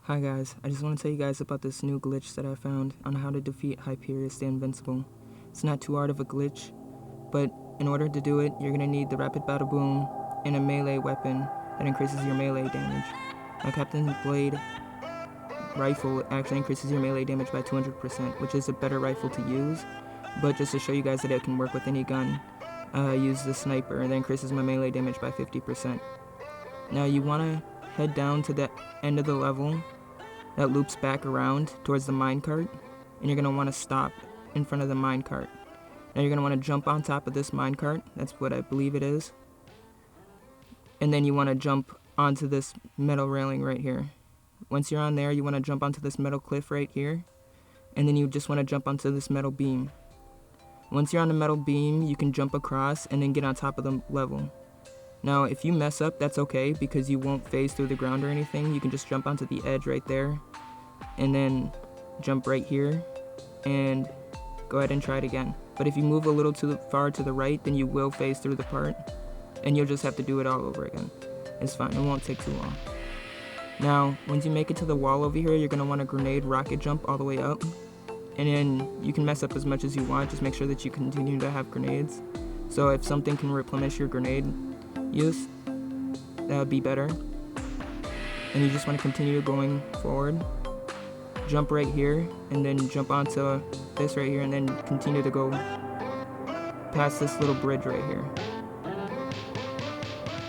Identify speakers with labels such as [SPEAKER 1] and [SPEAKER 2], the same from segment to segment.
[SPEAKER 1] Hi guys, I just want to tell you guys about this new glitch that I found on how to defeat Hyperius the Invincible. It's not too hard of a glitch, but in order to do it, you're going to need the Rapid Battle Boom and a melee weapon that increases your melee damage. My Captain's Blade rifle actually increases your melee damage by 200%, which is a better rifle to use, but just to show you guys that it can work with any gun, I use the sniper that increases my melee damage by 50%. Now you want to head down to the end of the level that loops back around towards the minecart, and you're going to want to stop in front of the minecart. Now you're going to want to jump on top of this minecart, that's what I believe it is, and then you want to jump onto this metal railing right here. Once you're on there, you want to jump onto this metal cliff right here, and then you just want to jump onto this metal beam. Once you're on the metal beam, you can jump across and then get on top of the level. Now, if you mess up, that's okay, because you won't phase through the ground or anything. You can just jump onto the edge right there, and then jump right here, and go ahead and try it again. But if you move a little too far to the right, then you will phase through the part, and you'll just have to do it all over again. It's fine, it won't take too long. Now, once you make it to the wall over here, you're going to want to grenade rocket jump all the way up, and then you can mess up as much as you want, just make sure that you continue to have grenades. So if something can replenish your grenade use, that would be better. And you just want to continue going forward, jump right here, and then jump onto this right here, and then continue to go past this little bridge right here.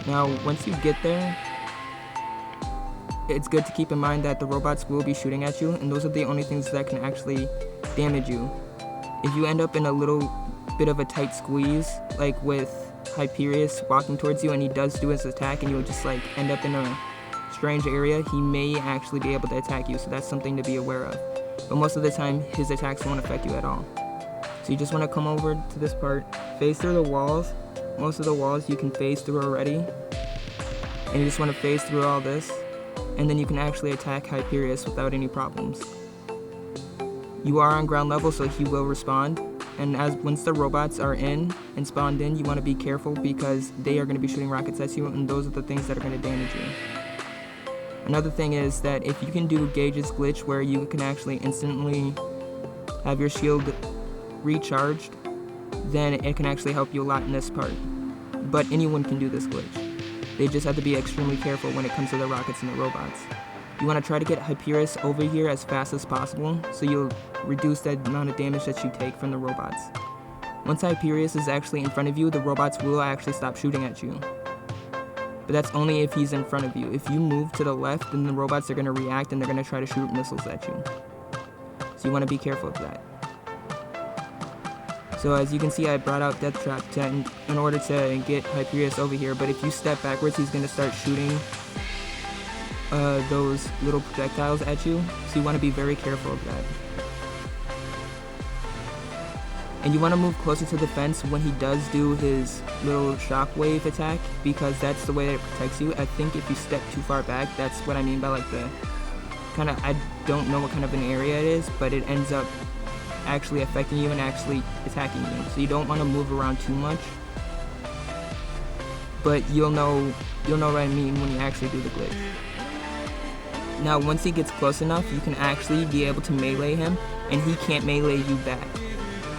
[SPEAKER 1] Now once you get there, it's good to keep in mind that the robots will be shooting at you, and those are the only things that can actually damage you. If you end up in a little bit of a tight squeeze, like with Hyperius walking towards you and he does do his attack and you'll just like end up in a strange area, he may actually be able to attack you, so that's something to be aware of. But most of the time his attacks won't affect you at all. So you just want to come over to this part, phase through the walls. Most of the walls you can phase through already, and you just want to phase through all this, and then you can actually attack Hyperius without any problems. You are on ground level, so he will respond. And once the robots are in and spawned in, you want to be careful because they are going to be shooting rockets at you, and those are the things that are going to damage you. Another thing is that if you can do Gaige's glitch where you can actually instantly have your shield recharged, then it can actually help you a lot in this part. But anyone can do this glitch. They just have to be extremely careful when it comes to the rockets and the robots. You want to try to get Hyperius over here as fast as possible, so you'll reduce the amount of damage that you take from the robots. Once Hyperius is actually in front of you, the robots will actually stop shooting at you. But that's only if he's in front of you. If you move to the left, then the robots are going to react and they're going to try to shoot missiles at you. So you want to be careful of that. So as you can see, I brought out Death Trap in order to get Hyperius over here, but if you step backwards, he's going to start shooting those little projectiles at you, so you want to be very careful of that. And you want to move closer to the fence when he does do his little shockwave attack, because that's the way that it protects you. I think if you step too far back, that's what I mean by like the kind of, I don't know what kind of an area it is, but it ends up actually affecting you and actually attacking you. So you don't want to move around too much, but you'll know what I mean when you actually do the glitch. Now once he gets close enough, you can actually be able to melee him, and he can't melee you back.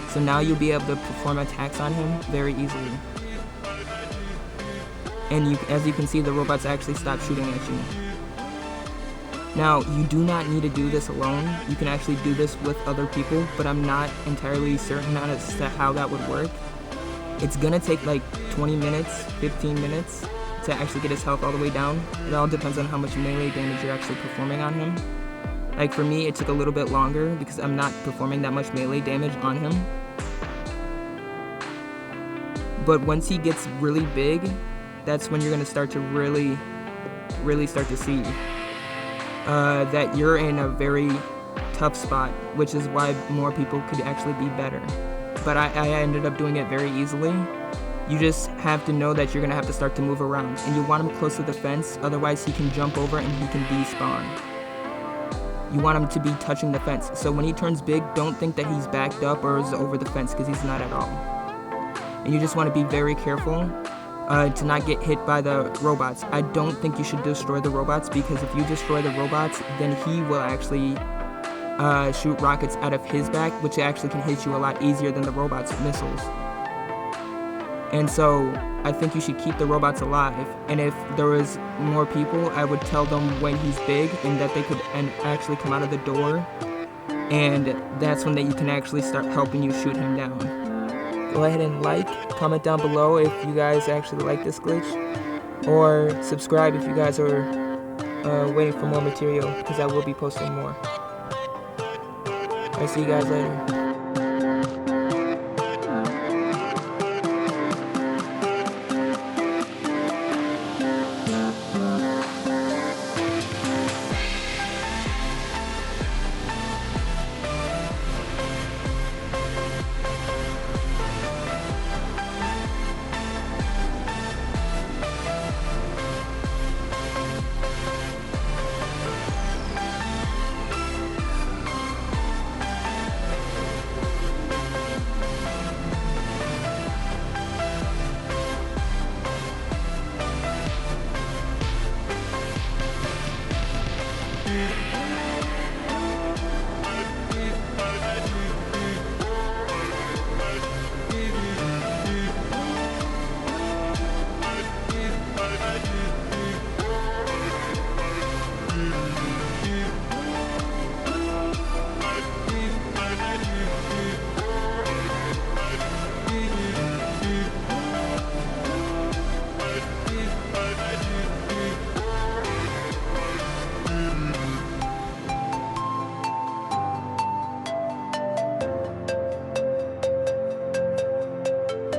[SPEAKER 1] So now you'll be able to perform attacks on him very easily. And as you can see, the robots actually stop shooting at you. Now, you do not need to do this alone. You can actually do this with other people, but I'm not entirely certain as to how that would work. It's gonna take like 20 minutes, 15 minutes to actually get his health all the way down. It all depends on how much melee damage you're actually performing on him. Like for me, it took a little bit longer because I'm not performing that much melee damage on him. But once he gets really big, that's when you're gonna start to really start to see that you're in a very tough spot, which is why more people could actually be better. But I ended up doing it very easily. You just have to know that you're gonna have to start to move around, and you want him close to the fence, otherwise he can jump over and he can despawn. You want him to be touching the fence, so when he turns big, don't think that he's backed up or is over the fence, because he's not at all. And you just want to be very careful to not get hit by the robots. I don't think you should destroy the robots, because if you destroy the robots, then he will actually shoot rockets out of his back, which actually can hit you a lot easier than the robots' missiles. And so I think you should keep the robots alive. And if there was more people, I would tell them when he's big and that they could actually come out of the door. And that's when you can actually start helping you shoot him down. Go ahead and comment down below if you guys actually like this glitch. Or subscribe if you guys are waiting for more material, because I will be posting more. I'll see you guys later.